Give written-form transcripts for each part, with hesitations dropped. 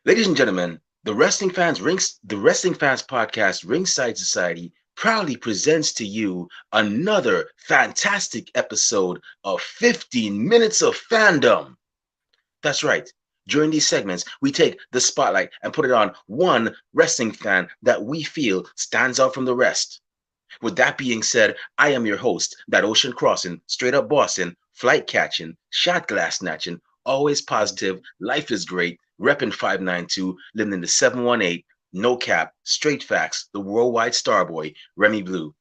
Ladies and gentlemen, the Wrestling Fans Podcast Ringside Society proudly presents to you another fantastic episode of 15 Minutes of Fandom. That's right. During these segments, we take the spotlight and put it on one wrestling fan that we feel stands out from the rest. With that being said, I am your host, that ocean crossing, straight up Boston, flight catching, shot glass snatching, always positive, life is great, repping 592, living in the 718, no cap, straight facts, the worldwide starboy, Remy Blue.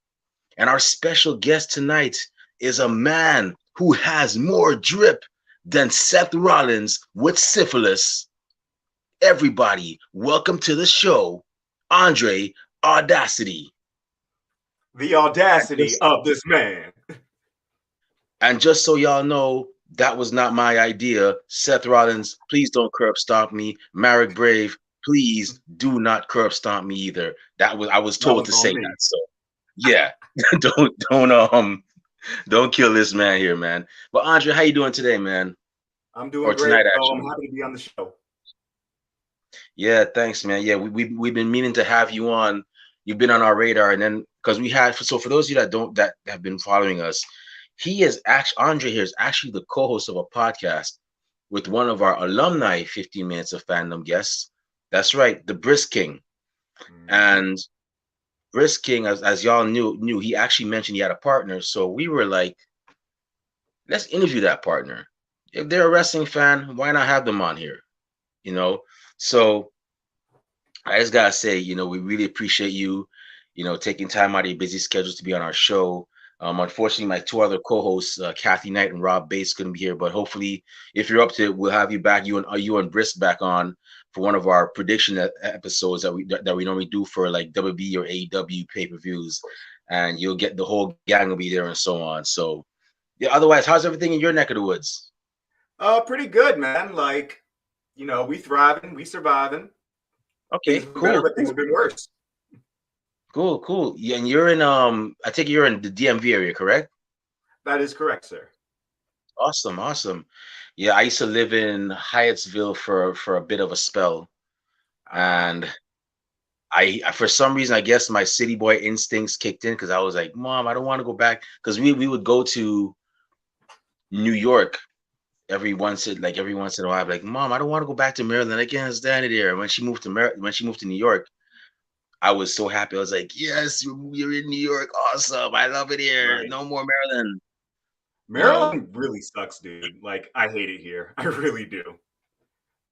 And our special guest tonight is a man who has more drip than Seth Rollins with syphilis. Everybody, welcome to the show, Andre Audacity. The audacity of this man. And just so y'all know, that was not my idea. Seth Rollins, please don't curb stomp me. Marek Brave, please do not curb stomp me either. I was That told was to on say me. that. So yeah, don't kill this man here, man. But Andre, how you doing today, man? I'm doing Or great, tonight, bro. I'm actually. happy to be on the show. Yeah, thanks, man. Yeah, we've been meaning to have you on. You've been on our radar, and then because we had so for those of you that have been following us, he is actually Andre here is actually the co-host of a podcast with one of our alumni 15 minutes of fandom guests. That's right, the Brisk King. Mhm. And Brisk King, as y'all knew he actually mentioned he had a partner. So we were like, let's interview that partner. If they're a wrestling fan, why not have them on here? You know. So I just gotta say, we really appreciate you, taking time out of your busy schedules to be on our show. Unfortunately, my two other co-hosts, Kathy Knight and Rob Bass, couldn't be here. But hopefully, if you're up to it, we'll have you back. You and Brisk back on for one of our prediction episodes that we normally do for like WB or AEW pay-per-views, and you'll get the whole gang will be there and so on. So yeah. Otherwise, how's everything in your neck of the woods? Pretty good, man. Like, we thriving, we surviving. Things Okay, have been better, cool, but things cool, have been worse. cool. Yeah, and you're in I think you're in the DMV area, correct? That is correct, sir. Awesome, awesome. Yeah, I used to live in Hyattsville for a bit of a spell, Ah, and for some reason I guess my city boy instincts kicked in because I was like, Mom, I don't want to go back because we would go to New York every once in a while. I'd be like, Mom, I don't want to go back to Maryland. I can't stand it here. When she moved to New York, I was so happy. I was like, Yes, you're in New York. Awesome. I love it here. right. No more Maryland. You know. Maryland really sucks, dude. Like, I hate it here. I really do.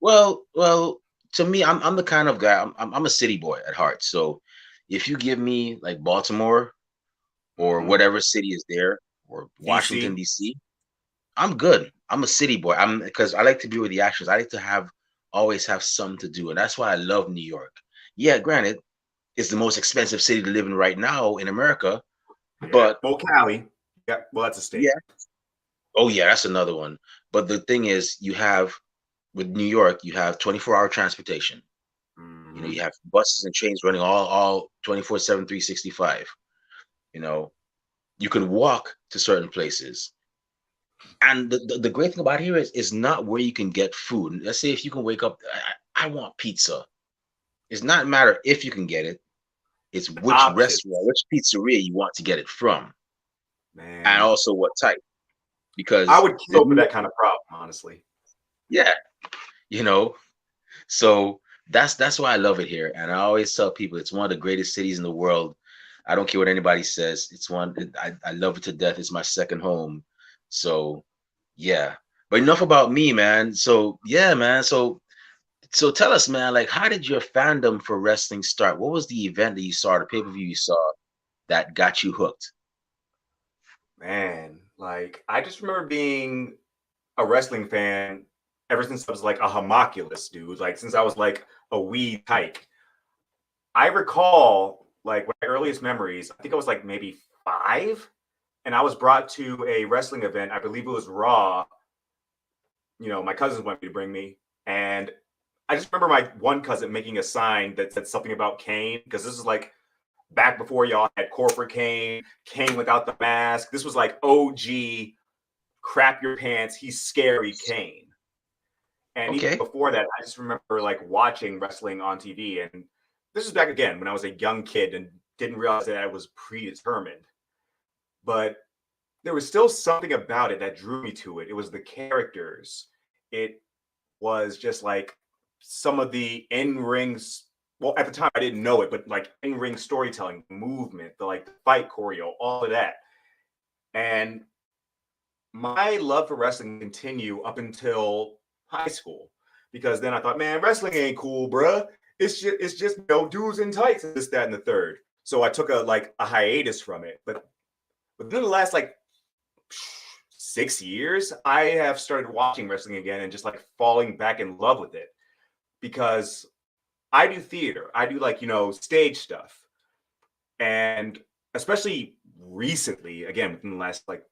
Well, to me, I'm the kind of guy. I'm a city boy at heart. So if you give me like Baltimore or Hmm. whatever city is there, or Washington DC. D.C., I'm good. I'm a city boy. I'm because I like to be with the actions. I like to always have something to do, and that's why I love New York. Yeah, granted, it's the most expensive city to live in right now in America, Yeah. but Well, Cali. Yeah. Well, that's a state. yeah. Oh yeah, that's another one. But the thing is, you have with New York, you have 24-hour transportation. Hmm. You have buses and trains running all 24/7, 365. You know, you can walk to certain places. And the great thing about here is not where you can get food. Let's say if you can wake up, I want pizza. It's not a matter if you can get it, it's which restaurant, Options, which pizzeria you want to get it from, and man. also what type. I Because would kill for that kind of problem, honestly. yeah, you know, so that's why I love it here. And I always tell people it's one of the greatest cities in the world. I don't care what anybody says. I love it to death. It's my second home. So yeah. But enough about me, man. So yeah, man. So tell us, man, like how did your fandom for wrestling start? What was the event that you saw, the pay-per-view you saw that got you hooked? Man, like I just remember being a wrestling fan ever since I was like a homunculus, dude. Like since I was like a wee tyke. I recall like my earliest memories, I think I was like maybe 5, and I was brought to a wrestling event. I believe it was Raw. My cousins wanted me to bring me. And I just remember my one cousin making a sign that said something about Kane, because this is like back before y'all had corporate Kane, Kane without the mask. This was like OG crap your pants, he's scary Kane. And even Okay. before that, I just remember like watching wrestling on TV. And this is back again when I was a young kid and didn't realize that I was predetermined. But there was still something about it that drew me to it. It was the characters. It was just like some of the in-rings. Well, at the time I didn't know it, but like in-ring storytelling, movement, the like the fight choreo, all of that. And my love for wrestling continued up until high school because then I thought, man, wrestling ain't cool, bruh. It's just dudes in tights and this, that, and the third. So I took a hiatus from it. But within the last like 6 years, I have started watching wrestling again and just like falling back in love with it because I do theater. I do like, stage stuff. And especially recently, again, within the last like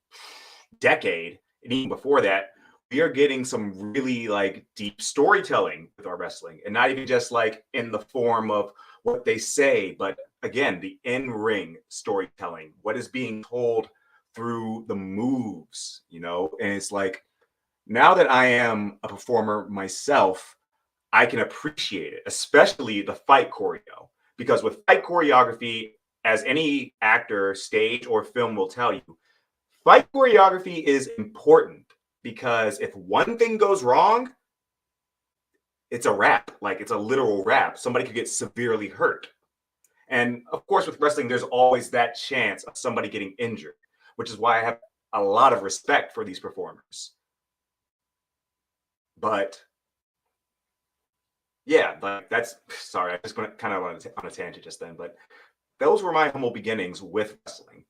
decade, and even before that, we are getting some really like deep storytelling with our wrestling, and not even just like in the form of what they say, but again, the in-ring storytelling, what is being told through the moves, and it's like now that I am a performer myself, I can appreciate it, especially the fight choreo. Because with fight choreography, as any actor, stage, or film will tell you, fight choreography is important because if one thing goes wrong, it's a wrap. Like it's a literal wrap. Somebody could get severely hurt. And of course, with wrestling, there's always that chance of somebody getting injured, which is why I have a lot of respect for these performers. But yeah, like that's sorry, I just went kind of on a tangent just then, but those were my humble beginnings with wrestling.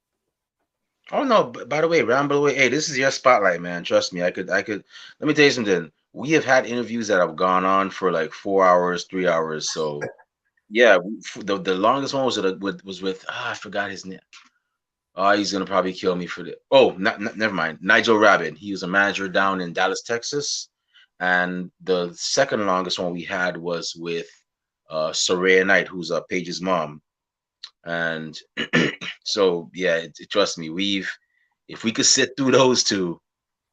Oh no, by the way, Rambo away. Hey, this is your spotlight, man. Trust me. I could let me tell you something. We have had interviews that have gone on for like 4 hours, 3 hours. So yeah, the longest one was with I forgot his name. Oh, he's gonna probably kill me for the. Oh, never mind. Nigel Rabbit. He was a manager down in Dallas, Texas, and the second longest one we had was with Soraya Knight, who's Paige's mom. And so yeah, trust me, we've if we could sit through those two,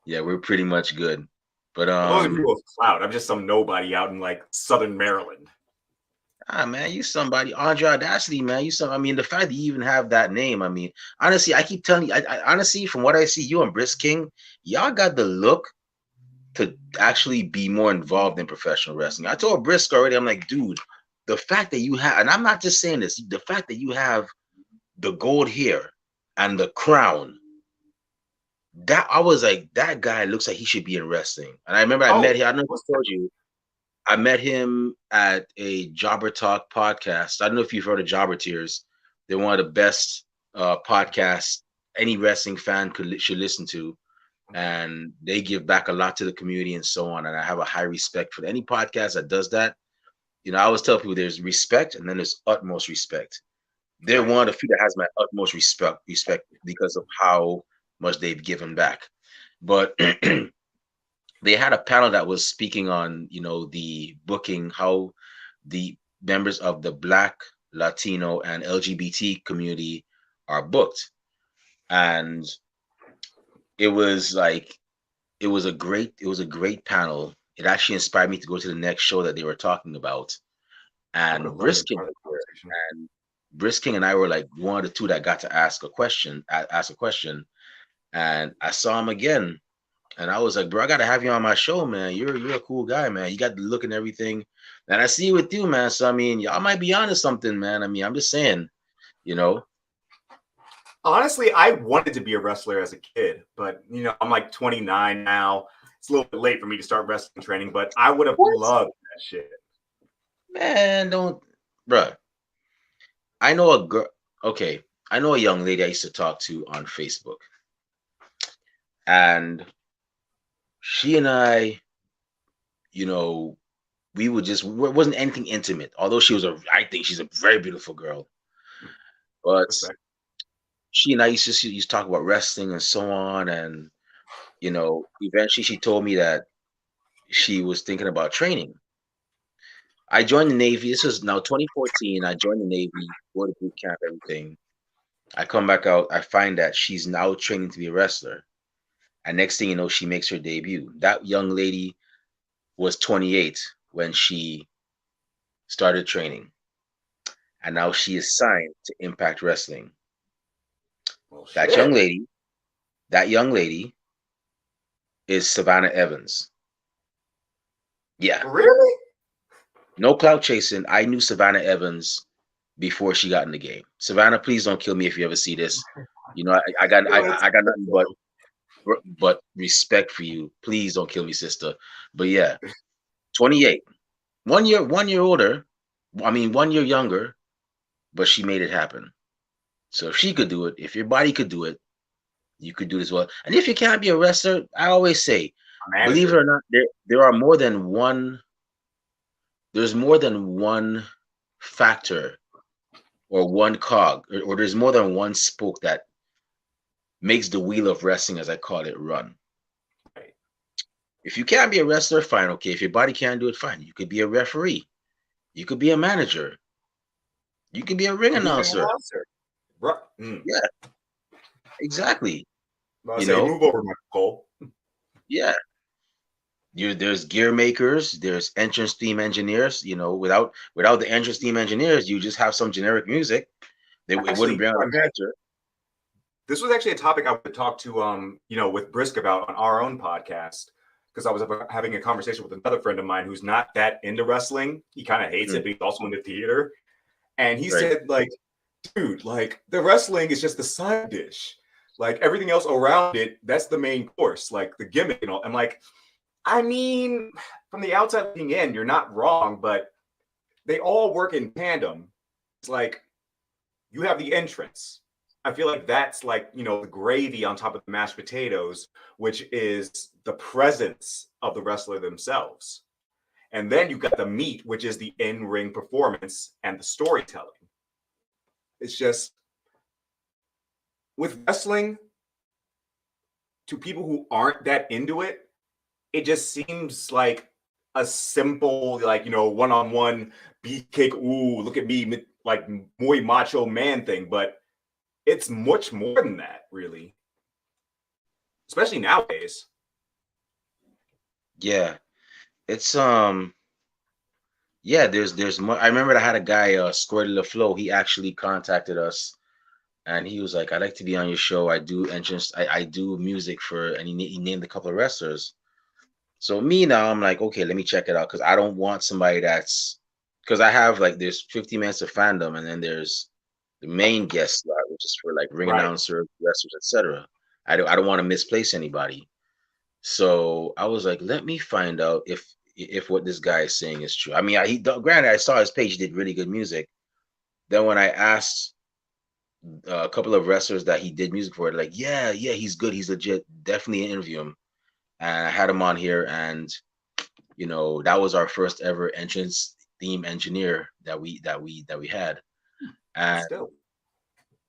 yeah, we're pretty much good. But Well, those are people with clout. I'm just some nobody out in like Southern Maryland. man, you somebody, Andre Audacity, man, you some. I mean, the fact that you even have that name, I mean, honestly, I keep telling you, I honestly, from what I see, you and Brisk King, y'all got the look to actually be more involved in professional wrestling. I told Brisk already, I'm like, dude, the fact that you have, and I'm not just saying this, the fact that you have the gold hair and the crown, that I was like, that guy looks like he should be in wrestling. And I remember I met Oh, him. I don't know if I told you, I met him at a Jobber Talk podcast. I don't know if you've heard of Jobber Tears. They're one of the best podcasts any wrestling fan should listen to, and they give back a lot to the community and so on. And I have a high respect for any podcast that does that. I always tell people there's respect and then there's utmost respect. They're right. one of the few that has my utmost respect because of how much they've given back. But they had a panel that was speaking on, the booking, how the members of the Black, Latino, and LGBT community are booked. And it was like it was a great panel. It actually inspired me to go to the next show that they were talking about. I would And have loved to be Brisking part of was the there. conversation. And Brisking and I were like one of the two that got to ask a question. And I saw him again. And I was like, bro, I gotta have you on my show, man. You're a cool guy, man. You got the look and everything. And I see it with you, man. So I mean, y'all might be onto something, man. I mean, I'm just saying, you know. Honestly, I wanted to be a wrestler as a kid, but I'm like 29 now. It's a little bit late for me to start wrestling training, but I would have What? loved that shit. Man, don't, bruh. I know a girl. Okay, I know a young lady I used to talk to on Facebook, and she and I, you know, we would just it wasn't anything intimate. Although I think she's a very beautiful girl, but Respect. she and I used to talk about wrestling and so on, and eventually she told me that she was thinking about training. I joined the Navy. This was now 2014. I joined the Navy, go to boot camp, everything. I come back out. I find that she's now training to be a wrestler. And next thing you know, she makes her debut. That young lady, was 28 when she started training, and now she is signed to Impact Wrestling. Well, That young shit. lady, that young lady is Savannah Evans. Yeah, Really? no clout chasing. I knew Savannah Evans before she got in the game. Savannah, please don't kill me if you ever see this. You know, I got Yo, it's I got nothing so but respect for you. Please don't kill me, sister. But yeah, 28, 1 year older. I mean, 1 year younger, but she made it happen. So if she could do it, if your body could do it, you could do it as well. And if you can't be a wrestler, I always say, a believe it manager. or not, there are more than one. There's more than one factor or one cog, or there's more than one spoke that makes the wheel of wrestling, as I call it, run. Right. If you can't be a wrestler, fine, okay. If your body can't do it, fine. You could be a referee. You could be a manager. You could be a ring You can be an announcer. announcer. Mm. Yeah, exactly. I You say, know, move over, Michael Cole. yeah. There's gear makers, there's entrance theme engineers. You know, without the entrance theme engineers, you just have some generic music. It wouldn't Actually, bring out a character. this was actually a topic I would talk to, with Brisk about on our own podcast, because I was having a conversation with another friend of mine who's not that into wrestling. He kind of hates Mm, it, but he's also into theater. And he right. said, like, dude, like the wrestling is just the side dish. Like everything else around it, that's the main course, like the gimmick and all. I'm like, I mean, from the outside looking in, you're not wrong, but they all work in tandem. It's like you have the entrance. I feel like that's like, the gravy on top of the mashed potatoes, which is the presence of the wrestler themselves. And then you got the meat, which is the in-ring performance and the storytelling. It's just with wrestling, to people who aren't that into it, it just seems like a simple, like, one-on-one beefcake, ooh, look at me, like muy macho man thing. But it's much more than that, really, especially nowadays. Yeah, it's yeah. There's more. I remember I had a guy, Squirty LaFlow. He actually contacted us, and he was like, "I'd like to be on your show. I do entrance. I do music for," and he named a couple of wrestlers. So me now, I'm like, okay, let me check it out because I don't want somebody that's because I have like there's 50 minutes of fandom, and then there's the main guest slot, which is for like ring Right. announcers, wrestlers, etc. I don't want to misplace anybody. So I was like, let me find out if what this guy is saying is true. I mean, granted, I saw his page, he did really good music. Then when I asked a couple of wrestlers that he did music for, like, yeah, he's good, he's legit, definitely interview him. And I had him on here, and that was our first ever entrance theme engineer that we had. And Still.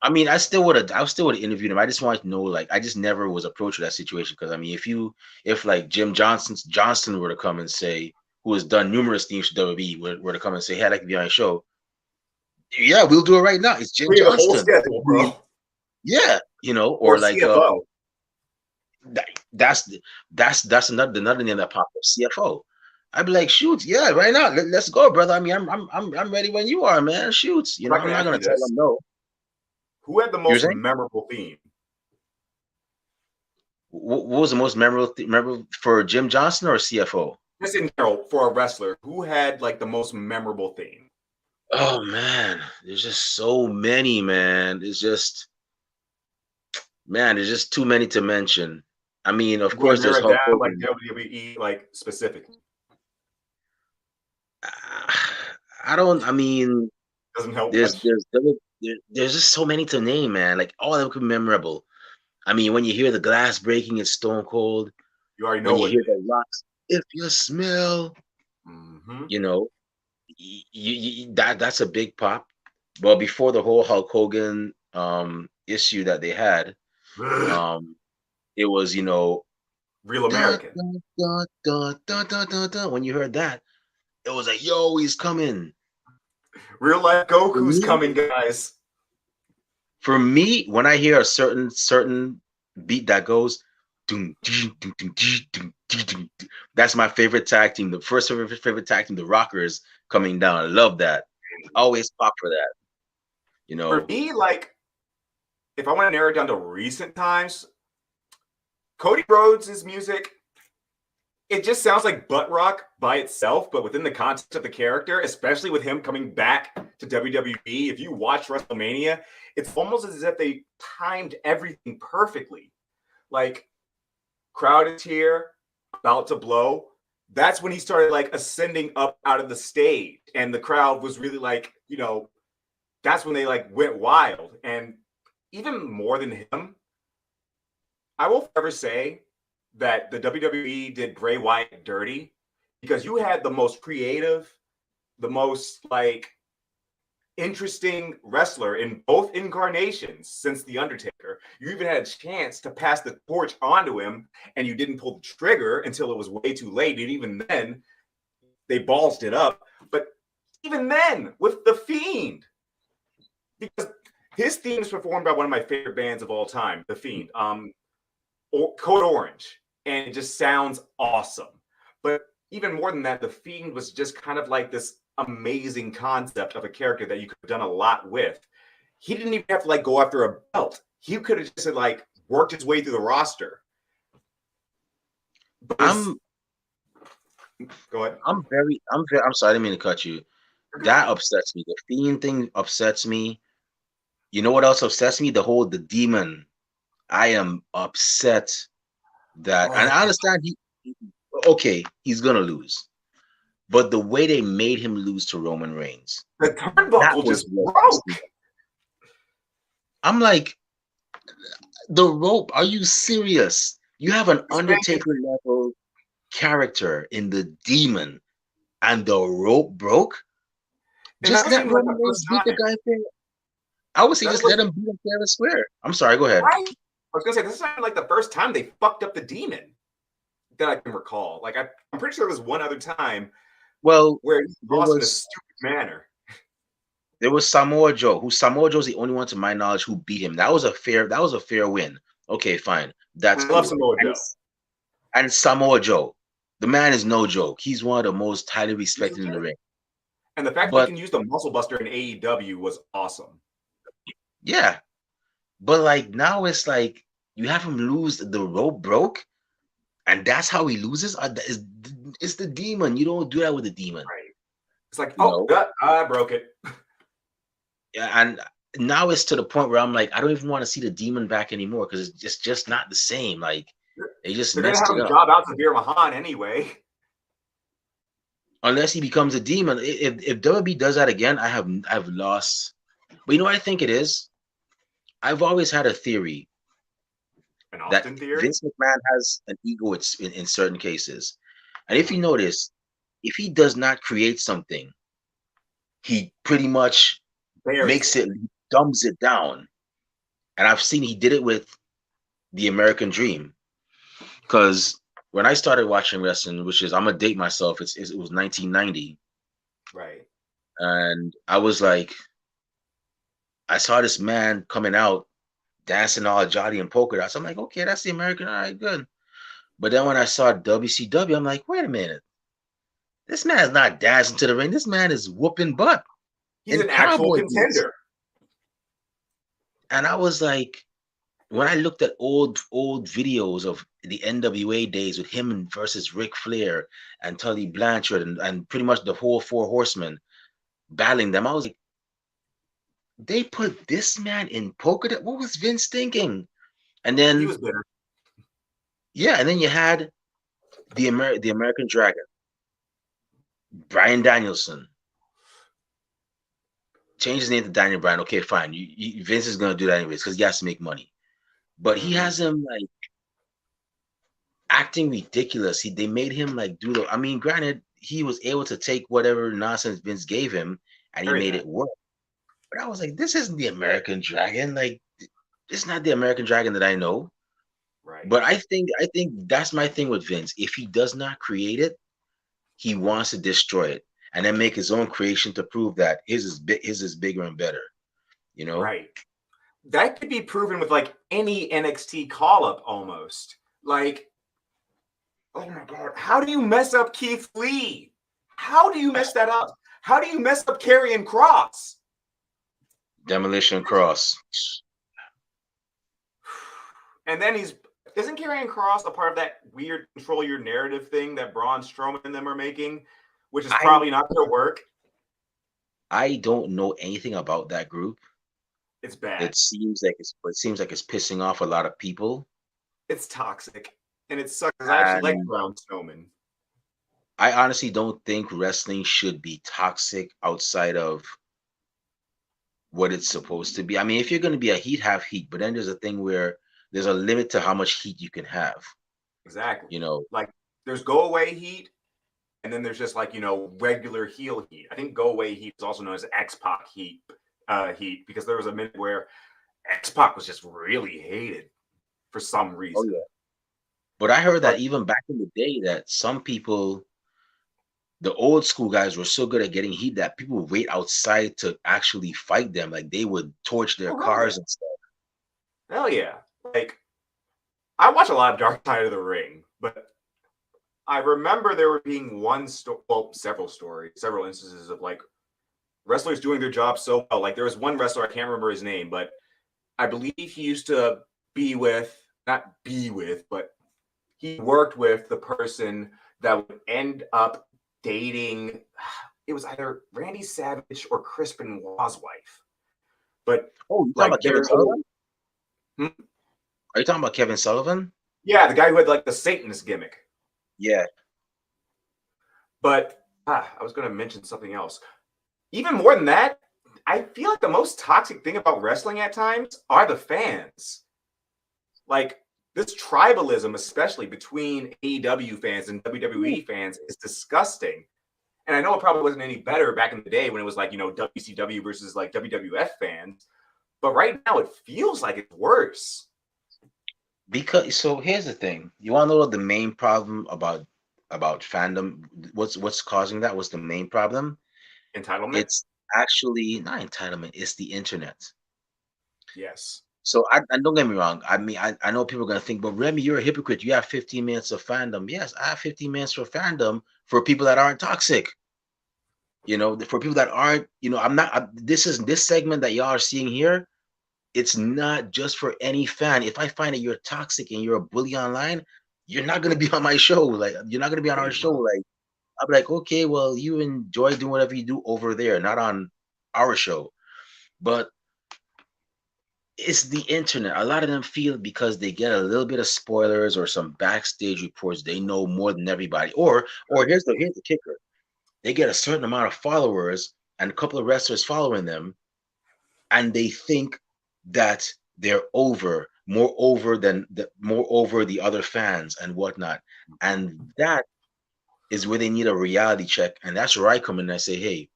I mean, I still would have interviewed him. I just wanted to know, like, I just never was approached with that situation because I mean, if like Jim Johnston were to come and say, who has done numerous themes for WWE, were to come and say, hey, I'd like to be on your show, yeah, we'll do it right now. It's Jim We need a whole Johnston. schedule, I mean, bro. yeah, Or or like CFO. that, that's another name that popped up, CFO. I'd be like, shoot, yeah, right now, let's go, brother. I mean, I'm ready when you are, man. Shoots, If I I'm can not ask gonna you tell this, them no. who had the You're most saying memorable theme? what was the most memorable for Jim Johnson or CFO? Just in general, for a wrestler, who had like the most memorable theme? Oh man, there's just so many, man. There's just too many to mention. I mean, of You want course, to there's narrow it Hulk down, like Hogan. WWE, like specifically? I don't. I mean, Doesn't help there's much. there's there's just so many to name, man. Like all of them could be memorable. I mean, when you hear the glass breaking, it's Stone Cold. You already When know you what it hear is. the rocks, if you smell, Mm-hmm. you know, that's a big pop. Well, before the whole Hulk Hogan issue that they had, um, it was Real dun, American. dun, dun, dun, dun, dun, dun, dun. When you heard that, it was like, yo, he's coming. Real life For Goku's me, coming, guys. when I hear a certain beat that goes, That's my favorite tag team. The first favorite tag team, the Rockers coming down. I love that. Always pop for that. You For know, me, like, if I want to narrow it down to recent times, Cody Rhodes' music, it just sounds like butt rock by itself, but within the context of the character, especially with him coming back to WWE. If you watch WrestleMania, it's almost as if they timed everything perfectly. Like, crowd is here, about to blow. That's when he started like ascending up out of the stage, and the crowd was really like, that's when they like went wild. And even more than him, I will forever say that the WWE did Bray Wyatt dirty, because you had the most creative, the most like interesting wrestler in both incarnations since The Undertaker. You even had a chance to pass the torch onto him, and you didn't pull the trigger until it was way too late. And even then, they ballsed it up. But even then, with The Fiend, because his theme is performed by one of my favorite bands of all time, The Fiend, Code Orange, and it just sounds awesome. But even more than that, The Fiend was just kind of like this amazing concept of a character that you could have done a lot with. He didn't even have to like go after a belt. He could have just like worked his way through the roster. But go ahead. I'm sorry, I didn't mean to cut you. That upsets me. The Fiend thing upsets me. You know what else upsets me? The demon. I am upset that, and I understand he's gonna lose, but the way they made him lose to Roman Reigns, the turnbuckle just broke. I'm like, the rope. Are you serious? You have an Undertaker level character in the demon, and the rope broke. Just let Roman Reigns beat the guy fair. I would say just let him beat him fair and square. I'm sorry, go ahead. I was gonna say, this is not like the first time they fucked up the demon that I can recall. Like I'm pretty sure there was one other time. Well, where he lost in a stupid manner. There was Samoa Joe. Samoa Joe's the only one, to my knowledge, who beat him. That was a fair win. Okay, fine. That's cool. I love Samoa Joe. And Samoa Joe, the man is no joke. He's one of the most highly respected in the ring. And the fact that he can use the muscle buster in AEW was awesome. Yeah. But like now it's like you have him lose, the rope broke, and that's how he loses. It's the demon. You don't do that with the demon. Right. It's like, I broke it. Yeah, and now it's to the point where I'm like, I don't even want to see the demon back anymore, because it's just not the same. Like they just they're gonna have him job out to Veer Mahan anyway. Unless he becomes a demon. If WWE does that again, I've lost. But you know what I think it is? I've always had a theory that Vince McMahon has an ego in certain cases. And if you notice, if he does not create something, he pretty much dumbs it down. And I've seen he did it with the American Dream. Because when I started watching wrestling, which is, I'm gonna date myself, it was 1990. Right. And I was like, I saw this man coming out dancing all jolly and polka dots. I'm like, okay, that's the American. All right, good. But then when I saw WCW, I'm like, wait a minute. This man is not dancing to the ring. This man is whooping butt. He's an actual contender. And I was like, when I looked at old videos of the NWA days with him versus Ric Flair and Tully Blanchard and pretty much the whole Four Horsemen battling them, I was like, they put this man in polka dot. What was Vince thinking? And then he was bitter. Yeah, and then you had the American Dragon, Bryan Danielson. Change his name to Daniel Bryan. Okay, fine. Vince is gonna do that anyways because he has to make money. But he has him like acting ridiculous. They made him like do the. I mean, granted, he was able to take whatever nonsense Vince gave him and he made it work. But I was like, this isn't the American Dragon. Like, it's not the American Dragon that I know. Right. But I think that's my thing with Vince. If he does not create it, he wants to destroy it and then make his own creation to prove that his is bigger and better. You know? Right. That could be proven with like any NXT call up almost. Like, oh my God, how do you mess up Keith Lee? How do you mess that up? How do you mess up Karrion Kross? Demolition Cross. And then isn't Karrion Kross a part of that weird control your narrative thing that Braun Strowman and them are making, which is probably not going to work? I don't know anything about that group. It's bad. It seems like it's pissing off a lot of people. It's toxic, and it sucks because I actually like Braun Strowman. I honestly don't think wrestling should be toxic outside of what it's supposed to be. I mean, if you're going to be a heat, have heat, but then there's a thing where there's a limit to how much heat you can have. Exactly. You know, like there's go away heat, and then there's just like, regular heel heat. I think go away heat is also known as X-Pac heat, because there was a minute where X-Pac was just really hated for some reason. Oh, yeah. But I heard that even back in the day that some people, the old school guys, were so good at getting heat that people would wait outside to actually fight them. Like they would torch their cars and stuff. Hell yeah. Like, I watch a lot of Dark Side of the Ring, but I remember there were being several instances of like wrestlers doing their job so well. Like there was one wrestler, I can't remember his name, but I believe he used to but he worked with the person that would end up dating. It was either Randy Savage or Chris Benoit's wife. But you talking about Kevin Sullivan? Are you talking about Kevin Sullivan? Yeah, the guy who had like the Satanist gimmick. Yeah. But I was going to mention something else. Even more than that, I feel like the most toxic thing about wrestling at times are the fans. Like this tribalism, especially between AEW fans and WWE fans, is disgusting. And I know it probably wasn't any better back in the day when it was like, WCW versus like WWF fans. But right now it feels like it's worse. So here's the thing. You want to know what the main problem about fandom? What's causing that? What's the main problem? Entitlement? It's actually not entitlement. It's the internet. Yes. So I don't get me wrong. I mean, I know people are gonna think, but Remy, you're a hypocrite. You have 15 minutes of fandom. Yes, I have 15 minutes for fandom for people that aren't toxic. For people that aren't, I'm not. This segment that y'all are seeing here. It's not just for any fan. If I find that you're toxic and you're a bully online, you're not gonna be on my show. Like you're not gonna be on our show. Like I'll be like, okay, well, you enjoy doing whatever you do over there, not on our show. But it's the internet. A lot of them feel because they get a little bit of spoilers or some backstage reports, they know more than everybody. Or here's the kicker: they get a certain amount of followers and a couple of wrestlers following them, and they think that they're more over the other fans and whatnot. And that is where they need a reality check. And that's where I come in and I say, hey,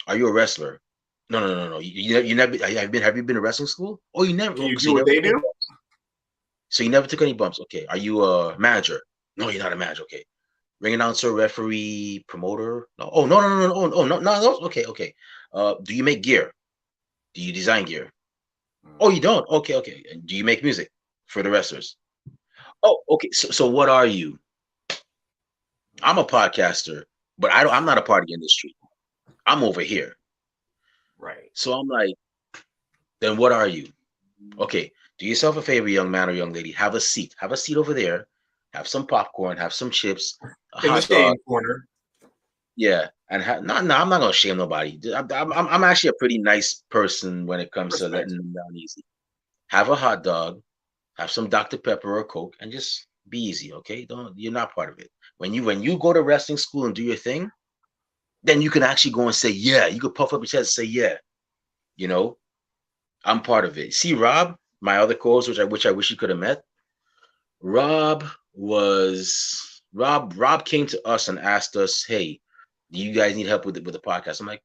are you a wrestler? No. You never have you been to wrestling school? Oh, you never. Can you do what they do? So you never took any bumps. Okay. Are you a manager? No, you're not a manager. Okay. Ring announcer, referee, promoter? No. Oh, no. Oh, no. Okay. Do you make gear? Do you design gear? Oh, you don't? Okay. And do you make music for the wrestlers? Oh, okay. So what are you? I'm a podcaster, but I'm not a part of the industry. I'm over here. Right. So I'm like, then what are you? Okay, do yourself a favor, young man or young lady. Have a seat. Have a seat over there. Have some popcorn. Have some chips. A in hot the shame dog. Corner. Yeah, and no, I'm not gonna shame nobody. I'm actually a pretty nice person when it comes to letting them down easy. Have a hot dog. Have some Dr. Pepper or Coke, and just be easy. Okay, you're not part of it. When you go to wrestling school and do your thing, then you can actually go and say yeah. You could puff up your chest and say yeah. I'm part of it. See, Rob, my other co-host, which I wish you could have met. Rob came to us and asked us, "Hey, do you guys need help with the podcast?" I'm like,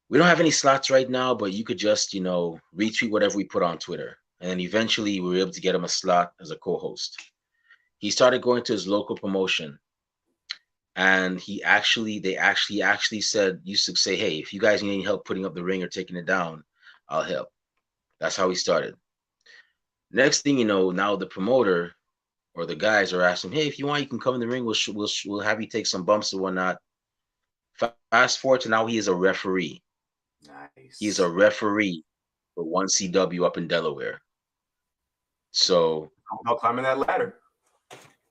"We don't have any slots right now, but you could just, retweet whatever we put on Twitter." And then eventually we were able to get him a slot as a co-host. He started going to his local promotion, and they actually used to say, "Hey, if you guys need any help putting up the ring or taking it down, I'll help." That's how he started. Next thing you know, now the promoter or the guys are asking, "Hey, if you want, you can come in the ring. We'll have you take some bumps or whatnot." Fast forward to now, he is a referee. He is a Nice. referee for one CW up in Delaware. So How about climbing that ladder?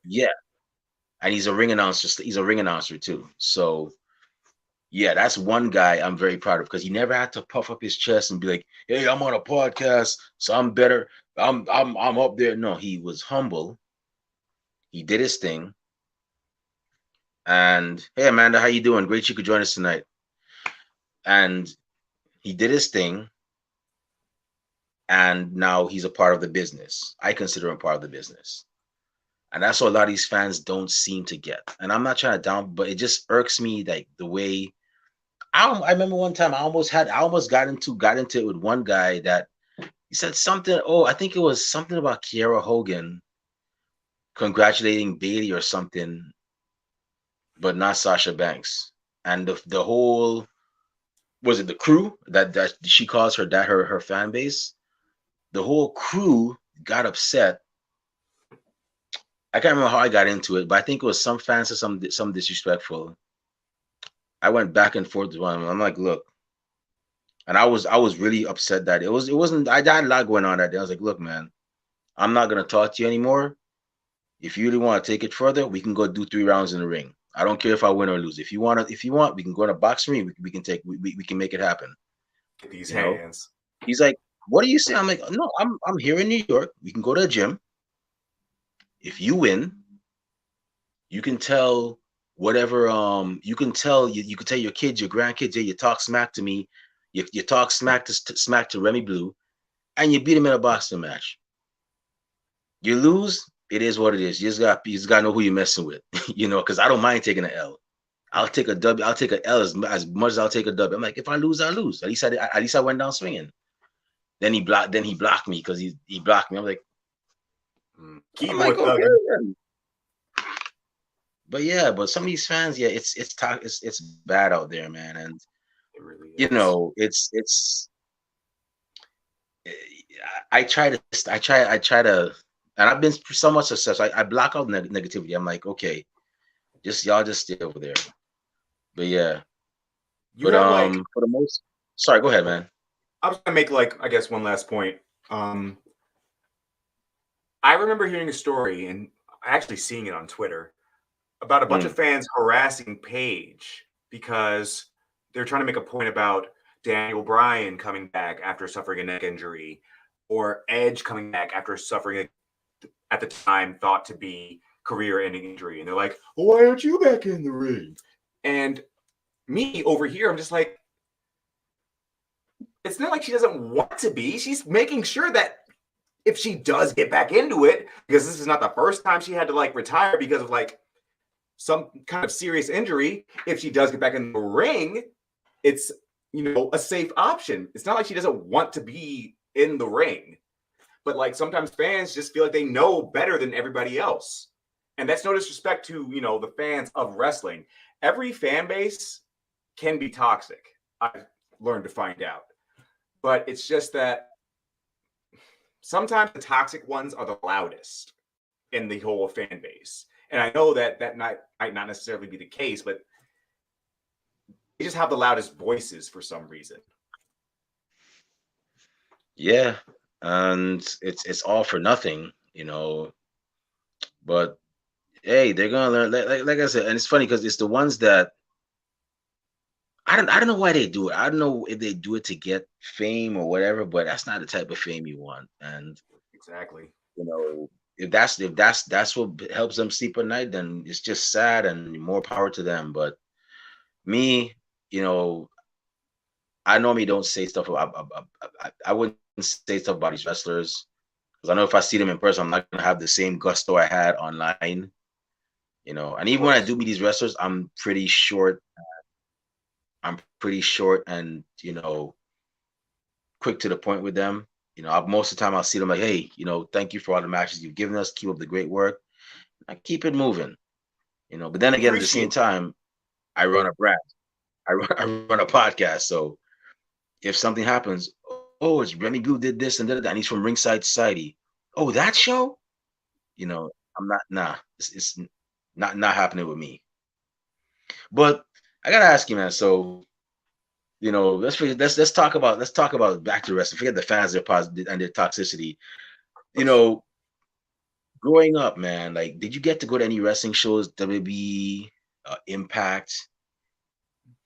yeah, and he's a ring announcer. He's a ring announcer too. So yeah, that's one guy I'm very proud of because he never had to puff up his chest and be like, "Hey, I'm on a podcast, so I'm better. I'm up there." No, he was humble. He did his thing. And hey, Amanda, how you doing? Great you could join us tonight. And he did his thing, and now he's a part of the business. I consider him part of the business. And that's what a lot of these fans don't seem to get. And I'm not trying to down, but it just irks me like the way I remember one time I almost got into it with one guy that he said something. Oh, I think it was something about Kiera Hogan congratulating Bailey or something, but not Sasha Banks. And the whole was it the crew that she calls her that her fan base. The whole crew got upset. I can't remember how I got into it, but I think it was some fans or some disrespectful. I went back and forth with one. I'm like, look, and I was really upset that it wasn't I had a lot going on that day. I was like, look, man, I'm not gonna talk to you anymore. If you really want to take it further, we can go do 3 rounds in the ring. I don't care if I win or lose. If you want, we can go in a box ring. We can make it happen. Get these You know? hands. He's like, what do you say? I'm like, no, I'm here in New York. We can go to a gym. If you win, you can tell whatever you can tell your kids, your grandkids, yeah, you talk smack to me, you talk smack to Remy Blue, and you beat him in a boxing match. You lose, it is what it is. You just gotta know who you're messing with, because I don't mind taking an L. I'll take a W. I'll take an L as much as I'll take a W. I'm like, if I lose, I lose. At least I went down swinging. Then he blocked me because he blocked me. I'm like, Keyboard okay. thugging. Then. But yeah, but some of these fans, yeah, it's bad out there, man. And It really is. it's I try to, and I've been somewhat successful. I block out negativity. I'm like, okay, y'all just stay over there. But yeah, You but have like, for the most, sorry, go ahead, oh, man. I was gonna make like, I guess one last point. Um, I remember hearing a story and actually seeing it on Twitter about a bunch Mm, of fans harassing Paige because they're trying to make a point about Daniel Bryan coming back after suffering a neck injury, or Edge coming back after suffering at the time thought to be career-ending injury, and they're like, well, "Why aren't you back in the ring?" And me over here, I'm just like, it's not like she doesn't want to be. She's making sure that if she does get back into it, because this is not the first time she had to like retire because of like some kind of serious injury, if she does get back in the ring, it's, a safe option. It's not like she doesn't want to be in the ring, but like sometimes fans just feel like they know better than everybody else. And that's no disrespect to, the fans of wrestling. Every fan base can be toxic. I've learned to find out. But it's just that sometimes the toxic ones are the loudest in the whole fan base. And I know that might not necessarily be the case, but they just have the loudest voices for some reason. yeah, and it's all for nothing, But hey, they're gonna learn. Like I said, and it's funny because it's the ones that I don't know why they do it. I don't know if they do it to get fame or whatever, but that's not the type of fame you want. And Exactly. you know, if that's what helps them sleep at night, then it's just sad and more power to them. But me, you know, I normally don't say stuff about. I wouldn't say stuff about these wrestlers because I know if I see them in person, I'm not gonna have the same gusto I had online. And Of even when I do course. meet these wrestlers, I'm pretty short. I'm pretty short and quick to the point with them. Most of the time I'll see them like, hey, thank you for all the matches you've given us. Keep up the great work. I keep it moving. But then again, at the Appreciate same time, I run a brand. I run a podcast. So if something happens, oh, it's Remy Blue did this and that, and he's from Ringside Society. Oh, that show? You know, I'm not. Nah, it's not happening with me. But I gotta ask you, man. So let's talk about back to wrestling. Forget the fans, their positive and their toxicity. You know, growing up, man. Like, did you get to go to any wrestling shows? WB, Impact,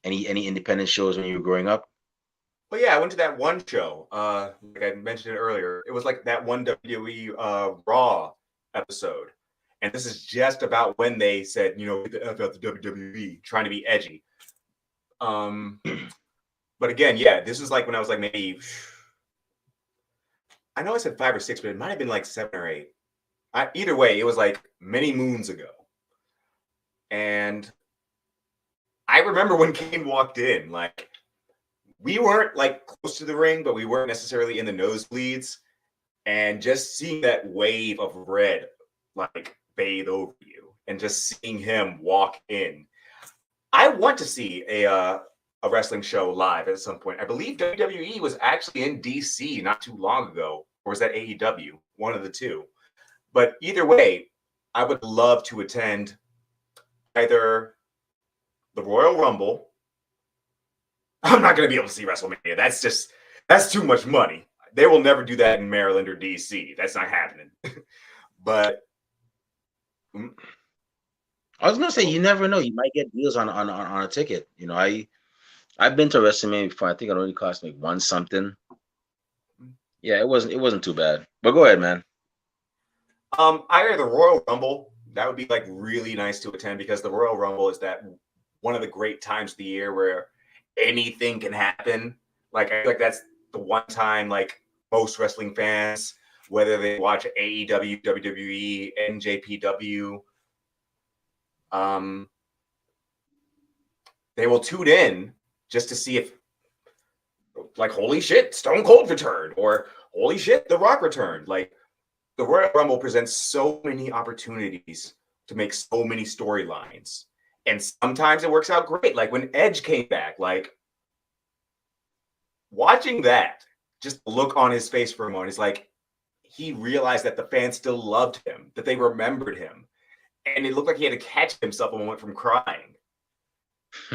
any independent shows when you were growing up? But yeah, I went to that one show. Like I mentioned it earlier, it was like that one WWE Raw episode, and this is just about when they said, get the F out the WWE, trying to be edgy. Um, but again, yeah, this is like when I was like maybe, I know I said 5 or 6, but it might have been like 7 or 8. Either way, it was like many moons ago, and I remember when Kane walked in, like we weren't like close to the ring, but we weren't necessarily in the nosebleeds. And just seeing that wave of red like bathe over you and just seeing him walk in. I want to see a wrestling show live at some point. I believe WWE was actually in DC not too long ago, or was that AEW? One of the two. But either way, I would love to attend either the Royal Rumble. I'm not going to be able to see WrestleMania. That's too much money. They will never do that in Maryland or DC. That's not happening. But I was gonna say you never know. You might get deals on a ticket. I've been to WrestleMania before. I think it only cost me one something. Yeah, it wasn't too bad. But go ahead, man. either the Royal Rumble, that would be like really nice to attend because the Royal Rumble is that one of the great times of the year where anything can happen. Like I feel like that's the one time like most wrestling fans, whether they watch AEW, WWE, NJPW, um, they will tune in just to see if like holy shit, Stone Cold returned or holy shit, The Rock returned. Like the Royal Rumble presents so many opportunities to make so many storylines. And sometimes it works out great. Like when Edge came back, like watching that, just look on his face for a moment, it's like he realized that the fans still loved him, that they remembered him. And it looked like he had to catch himself a moment from crying.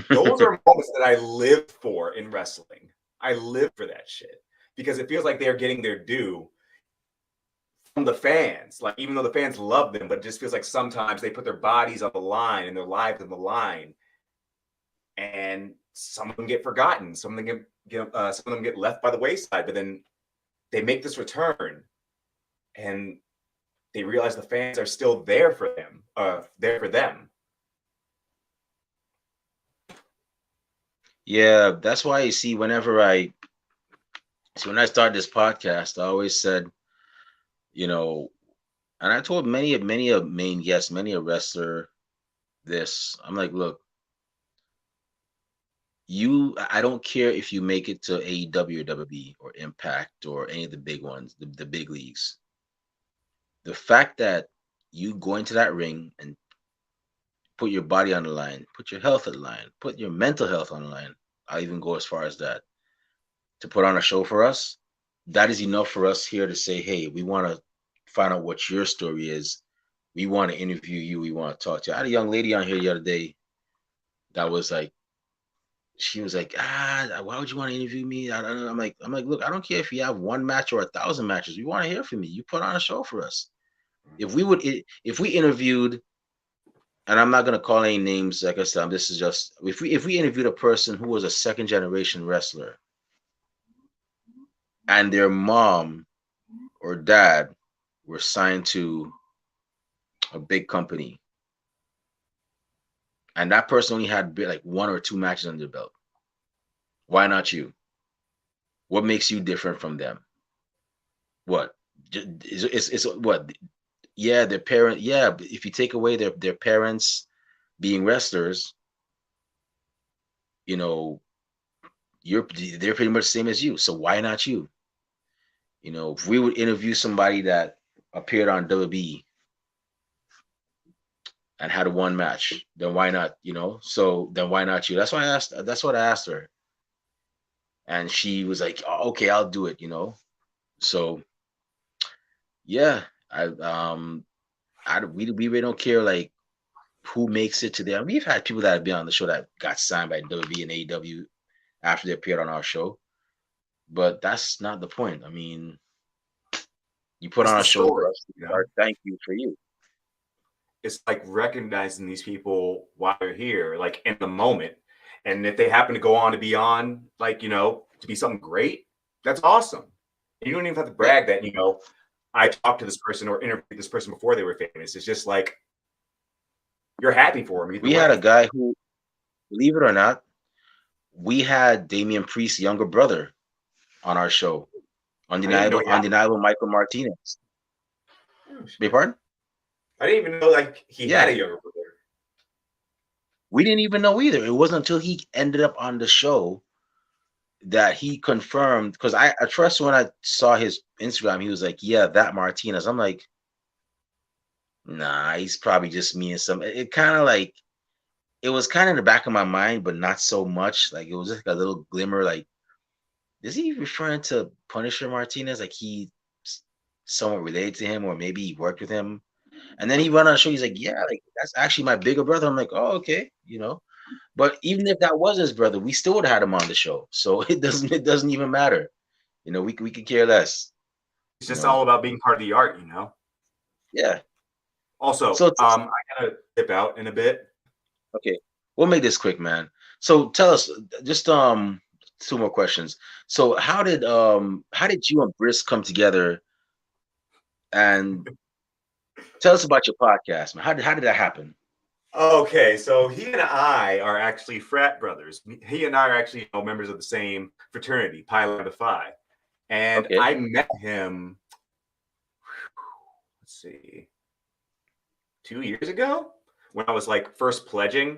Those are moments that I live for in wrestling. I live for that shit because it feels like they're getting their due from the fans. Like, even though the fans love them, but it just feels like sometimes they put their bodies on the line and their lives on the line. And some of them get forgotten. Some of them get left by the wayside, but then they make this return and they realize the fans are still there for them, there for them. Yeah, that's why you see when I started this podcast, I always said, you know, and I told many a main guest, many a wrestler this. I'm like, look, I don't care if you make it to AEW or WWE or Impact or any of the big ones, the big leagues. The fact that you go into that ring and put your body on the line, put your health on the line, put your mental health on the line. I'll even go as far as that to put on a show for us. That is enough for us here to say, hey, we want to find out what your story is. We want to interview you. We want to talk to you. I had a young lady on here the other day that was like, she was like, why would you want to interview me? I'm like, look, I don't care if you have one match or 1,000 matches. We want to hear from you. You put on a show for us. If we interviewed, and I'm not gonna call any names, like I said, this is just if we interviewed a person who was a second generation wrestler and their mom or dad were signed to a big company, and that person only had like one or two matches under their belt, why not you? What makes you different from them? What? It's what? Yeah, their parent. Yeah, but if you take away their parents being wrestlers, you know, they're pretty much the same as you. So why not you? If we would interview somebody that appeared on WWE and had a one match, then why not? So then why not you? That's why I asked. That's what I asked her, and she was like, oh, "Okay, I'll do it." So yeah, we really don't care like who makes it to there. We've had people that have been on the show that got signed by WWE and AEW after they appeared on our show, but that's not the point. I mean, you put It's on the a show for story, us, our thank you for you. it's like recognizing these people while they're here, like in the moment. And if they happen to go on to be on, like, to be something great, that's awesome. You don't even have to Yeah, brag that, I talked to this person or interviewed this person before they were famous. It's just like you're happy for them either we had a way. guy who, believe it or not, we had Damian Priest's younger brother on our show. I didn't even know Undeniable Michael Martinez. Beg your pardon? I didn't even know like he had Yeah, a younger brother. we didn't even know either. It wasn't until he ended up on the show that he confirmed. Because I at first when I saw his Instagram, he was like, "Yeah, that Martinez." I'm like, "Nah, he's probably just me and some." It kind of like it was kind of in the back of my mind, but not so much. Like it was just like a little glimmer. Like, is he referring to Punisher Martinez? Like he somewhat related to him, or maybe he worked with him. And then he went on a show. He's like, "Yeah, like that's actually my bigger brother." I'm like, "Oh, okay, you know." But even if that was his brother, we still would have had him on the show. So it doesn't even matter. We could care less. It's You just know, all about being part of the art. yeah. Also, So I gotta dip out in a bit. okay, we'll make this quick, man. So tell us just two more questions. So how did you and Brisk come together, and tell us about your podcast, man? How did that happen? Okay, so he and I are actually frat brothers. He and I are actually members of the same fraternity, Pi Lambda Phi. And Okay, I met him, let's see, 2 years ago when I was like first pledging.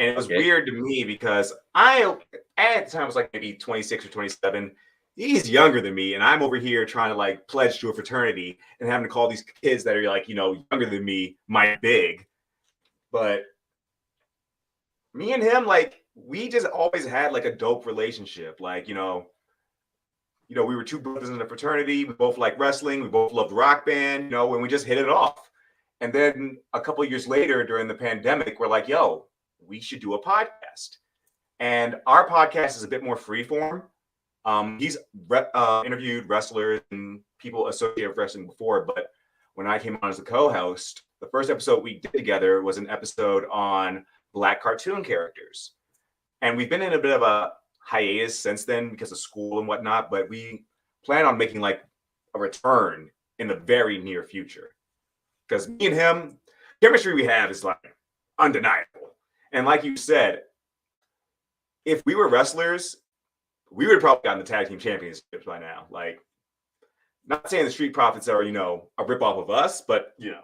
And it was okay, weird to me because at the time, I was like maybe 26 or 27. He's younger than me. And I'm over here trying to like pledge to a fraternity and having to call these kids that are like, younger than me, my big. But me and him, like, we just always had like a dope relationship. Like, we were two brothers in a fraternity. We both like wrestling. We both loved rock band, and we just hit it off. And then a couple of years later during the pandemic, we're like, yo, we should do a podcast. And our podcast is a bit more freeform. He's interviewed wrestlers and people associated with wrestling before, but when I came on as a co-host, the first episode we did together was an episode on Black cartoon characters. And we've been in a bit of a hiatus since then because of school and whatnot, but we plan on making like a return in the very near future. Because me and him, chemistry we have is like undeniable. And like you said, if we were wrestlers, we would have probably gotten the tag team championships by now. Like, not saying the Street Profits are, a ripoff of us, but yeah,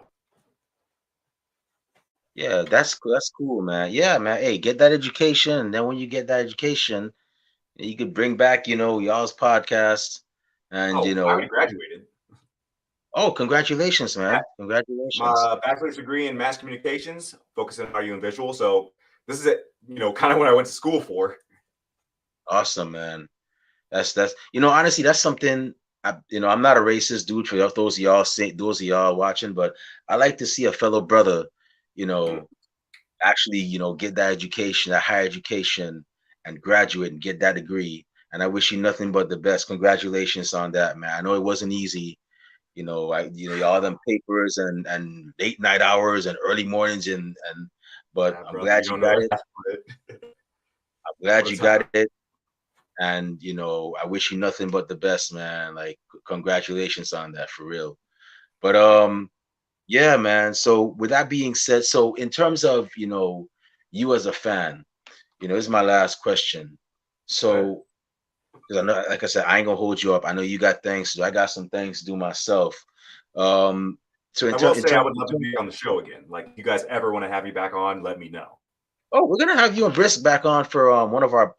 that's cool, man. Yeah, man. Hey, get that education, and then when you get that education, you could bring back, y'all's podcast, and oh, I already graduated. oh, congratulations, man. Congratulations. My bachelor's degree in mass communications, focusing on audio and visual. So this is it, kind of what I went to school for. Awesome, man. That's honestly, that's something I'm not a racist dude for those of y'all watching, but I like to see a fellow brother, you Mhm. know, actually, get that education, that higher education, and graduate and get that degree. And I wish you nothing but the best. Congratulations on that, man. I know it wasn't easy. All them papers and late night hours and early mornings but I'm Brother, glad you you don't know got the it. half of it. I'm glad What a you time. got it. And I wish you nothing but the best, man. Like congratulations on that for real. But yeah, man. So with that being said, so in terms of, you as a fan, this is my last question. But So because I know, like I said, I ain't gonna hold you up. I know you got things to do. I got some things to do myself. Um, so in I will terms, in say I terms, would love to be on the show again. Like, if you guys ever want to have me back on, let me know. oh, we're gonna have you and Brisk back on for one of our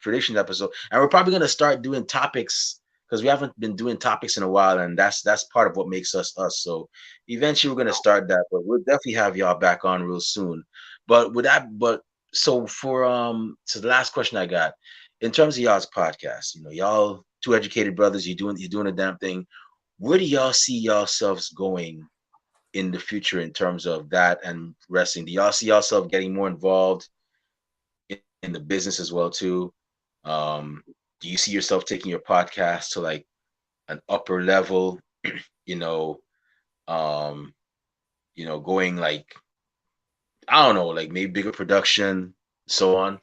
predictions episode, and we're probably gonna start doing topics because we haven't been doing topics in a while, and that's part of what makes us us. So eventually we're gonna start that, but we'll definitely have y'all back on real soon. But with that, but so for so the last question I got in terms of y'all's podcast, y'all two educated brothers, you're doing a damn thing. where do y'all see yourselves going in the future in terms of that and wrestling? Do y'all see yourself getting more involved in the business as well too? Um, do you see yourself taking your podcast to like an upper level? You know, um, going like I don't know, like maybe bigger production, so on.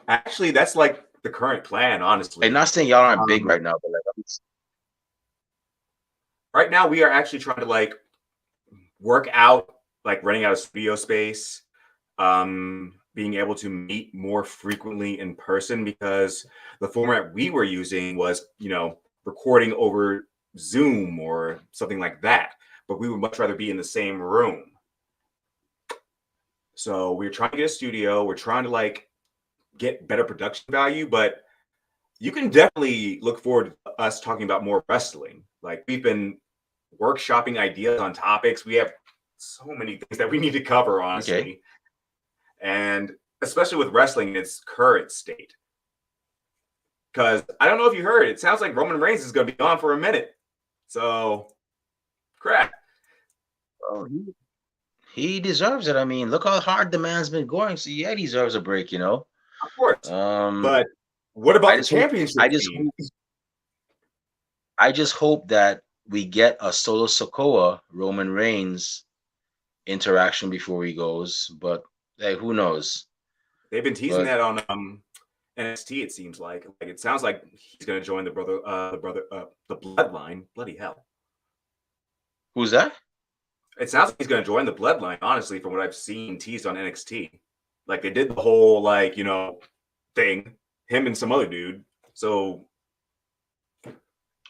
Actually, that's like the current plan, And honestly. not saying y'all aren't big Um, right now, but like right now, we are actually trying to like work out, like renting out a studio space, being able to meet more frequently in person because the format we were using was, recording over Zoom or something like that. But we would much rather be in the same room. So we're trying to get a studio. We're trying to like get better production value, but you can definitely look forward to us talking about more wrestling. Like we've been workshopping ideas on topics. We have so many things that we need to cover, okay. honestly. And especially with wrestling in its current state. Because I don't know if you heard, it sounds like Roman Reigns is going to be gone for a minute. So, crap. Well, he deserves it. I mean, look how hard the man's been going. So yeah, he deserves a break. Of course. Um, But what I about the just hope championship I just scene? hope I just hope that we get a Solo Sokoa Roman Reigns interaction before he goes. But hey, who knows? They've been teasing But that on NXT. It seems like it sounds like he's going to join the Bloodline. Bloody hell! who's that? It sounds like he's going to join the Bloodline. Honestly, from what I've seen teased on NXT, like they did the whole thing, him and some other dude. So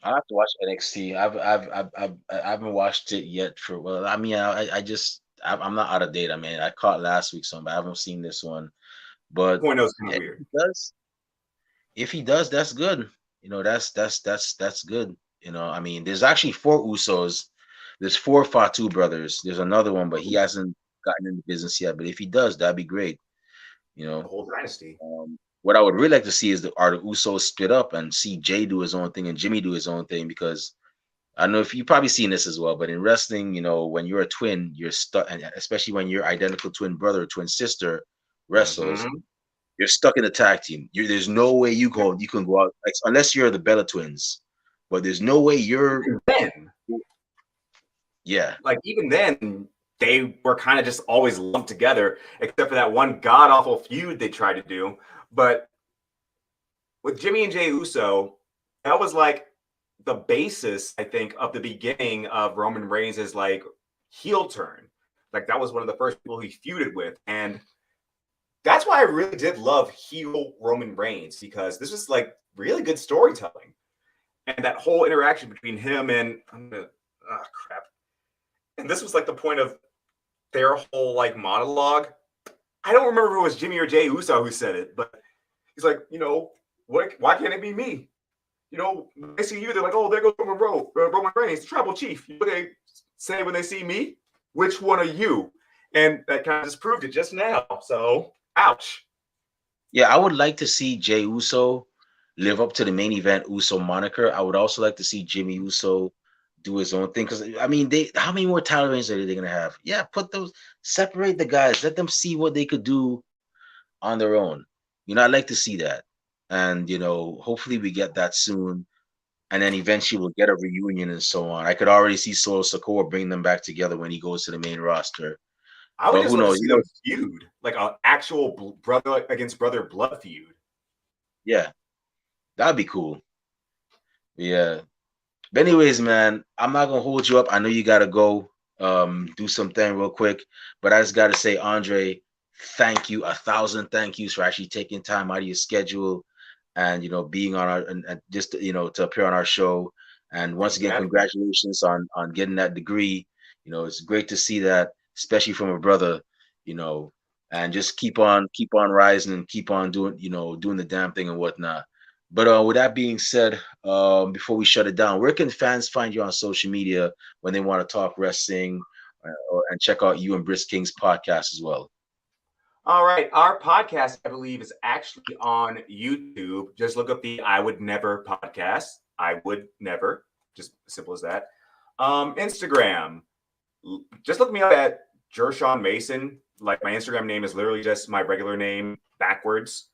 I have to watch NXT. I haven't watched it yet. Well, I mean, I'm not out of date. I mean, I caught last week's one, but I haven't seen this one. But 2.0 is kind yeah, of weird. if he does, that's good. That's good. I mean, there's actually four Usos. There's four Fatu brothers. There's another one, but he hasn't gotten in the business yet. But if he does, that'd be great. You The know, whole dynasty. what I would really like to see is are the Usos split up and see Jay do his own thing and Jimmy do his own thing because I don't know if you've probably seen this as well, but in wrestling, when you're a twin, you're stuck, and especially when your identical twin brother or twin sister wrestles, Mm-hmm. you're stuck in a tag team. There's no way you can go out like, unless you're the Bella twins, but there's no way you're. Even then, Yeah, even then, they were kind of just always lumped together, except for that one god awful feud they tried to do. But with Jimmy and Jay Uso, that was like the basis, I think, of the beginning of Roman Reigns' like heel turn. Like that was one of the first people he feuded with, and that's why I really did love heel Roman Reigns because this was like really good storytelling, and that whole interaction between him and crap. And this was like the point of their whole like monologue. I don't remember if it was Jimmy or Jay Uso who said it, but he's like, why can't it be me? When they see you, they're like, oh, there goes Roman Reigns, the tribal chief. What they say when they see me? Which one are you? And that kind of just proved it just now. So, ouch. yeah. I would like to see Jay Uso live up to the main event Uso moniker. I would also like to see Jimmy Uso do his own thing because I mean, how many more title reigns are they gonna have? Yeah, separate the guys, let them see what they could do on their own. I'd like to see that. And, hopefully we get that soon. And then eventually we'll get a reunion and so on. I could already see Solo Sokoa bring them back together when he goes to the main roster. I would But just who love to knows? see them feud, like an actual brother against brother blood feud. Yeah, that'd be cool. Yeah. But anyways, man, I'm not gonna hold you up. I know you gotta go do something real quick. But I just gotta say, Andre, thank you, 1,000 thank yous for actually taking time out of your schedule and being on our and just to appear on our show. And once Thank you for again, having me. congratulations on getting that degree. It's great to see that, especially from a brother. You know, and just keep on rising and keep on doing the damn thing and whatnot. But with that being said, before we shut it down, where can fans find you on social media when they want to talk wrestling and check out you and Brisk King's podcast as well? All right. Our podcast, I believe, is actually on YouTube. Just look up the I Would Never podcast. I Would Never. Just simple as that. Instagram, just look me up at Jershawn Mason. Like my Instagram name is literally just my regular name backwards.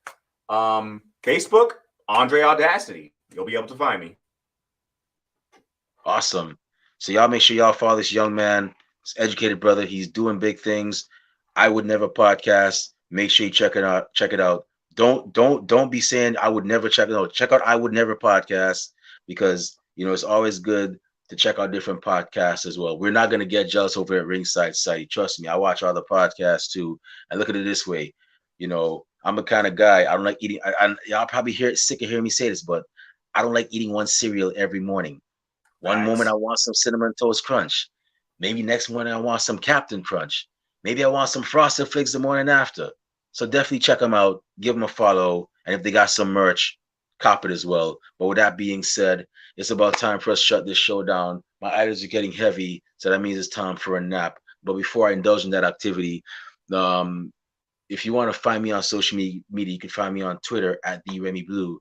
Facebook, Andre Audacity. You'll be able to find me. Awesome. So y'all make sure y'all follow this young man, this educated brother. He's doing big things. I Would Never podcast. Make sure you check it out. Check it out. Don't be saying I would never check it out. Check out I Would Never podcast, because it's always good to check out different podcasts as well. We're not gonna get jealous over at Ringside Society. Trust me, I watch other podcasts too. And look at it this way. I'm a kind of guy. I don't like eating. Y'all probably sick of hearing me say this, but I don't like eating one cereal every morning. One moment I want some Cinnamon Toast Crunch. Maybe next morning I want some Captain Crunch. Maybe I want some Frosted Flakes the morning after. So definitely check them out. Give them a follow. And if they got some merch, cop it as well. But with that being said, it's about time for us to shut this show down. My eyelids are getting heavy, so that means it's time for a nap. But before I indulge in that activity, if you want to find me on social media, you can find me on Twitter at the Remy Blue,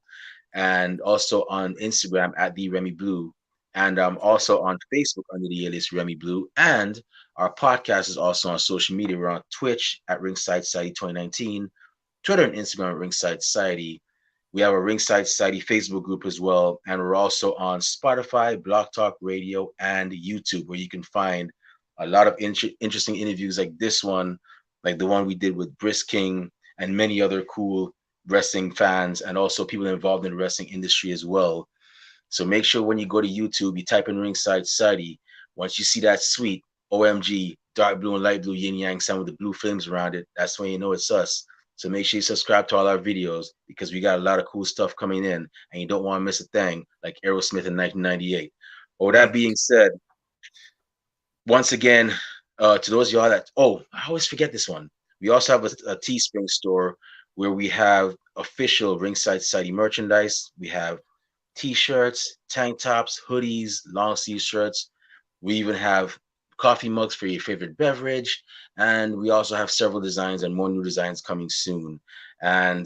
and also on Instagram at the Remy Blue. And I'm also on Facebook under the alias Remy Blue. And our podcast is also on social media. We're on Twitch at Ringside Society 2019, Twitter and Instagram at Ringside Society. We have a Ringside Society Facebook group as well. And we're also on Spotify, Blog Talk Radio, and YouTube, where you can find a lot of interesting interviews like this one, like the one we did with Briss King, and many other cool wrestling fans and also people involved in the wrestling industry as well. So make sure when you go to YouTube, you type in Ringside Society. Once you see that sweet OMG dark blue and light blue yin yang sign with the blue flames around it, that's when you know it's us. So make sure you subscribe to all our videos, because we got a lot of cool stuff coming in, and you don't want to miss a thing like Aerosmith in 1998. With that being said, once again, to those of y'all that, I always forget this one. We also have a Teespring store where we have official Ringside Society merchandise. We have T-shirts, tank tops, hoodies, long sleeve shirts. We even have coffee mugs for your favorite beverage. And we also have several designs and more new designs coming soon. And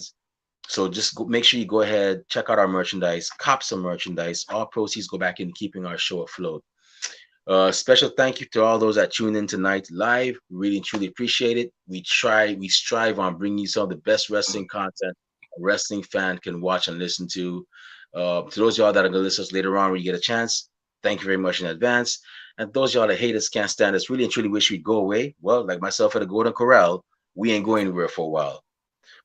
so just make sure you go ahead, check out our merchandise, cop some merchandise. All proceeds go back into keeping our show afloat. Special thank you to all those that tuned in tonight live. Really and truly appreciate it. We strive on bringing you some of the best wrestling content a wrestling fan can watch and listen to. To those of y'all that are going to listen to us later on when you get a chance, thank you very much in advance. And those of y'all that hate us, can't stand us, really and truly wish we'd go away, well, like myself at the Golden Corral, we ain't going anywhere for a while.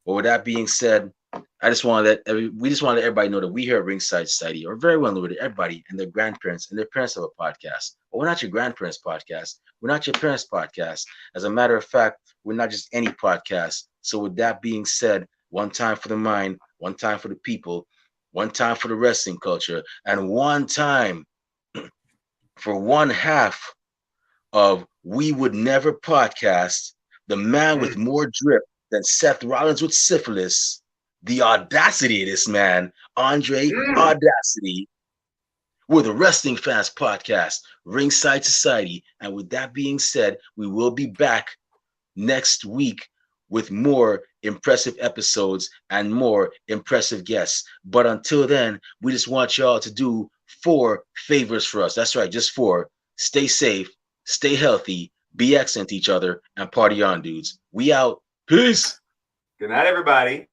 But with that being said, we just want to let everybody know that we here at Ringside Society are very well known to everybody and their grandparents and their parents have a podcast. But we're not your grandparents' podcast. We're not your parents' podcast. As a matter of fact, we're not just any podcast. So with that being said, one time for the mind, one time for the people, one time for the wrestling culture, and one time for one half of We Would Never podcast, the man with more drip than Seth Rollins with syphilis, the audacity of this man, Andre Audacity, we're the Wrestling Fans Podcast, Ringside Society. And with that being said, we will be back next week with more impressive episodes and more impressive guests. But until then, we just want y'all to do 4 favors for us. That's right, just 4. Stay safe, stay healthy, be excellent to each other, and party on, dudes. We out. Peace. Good night, everybody.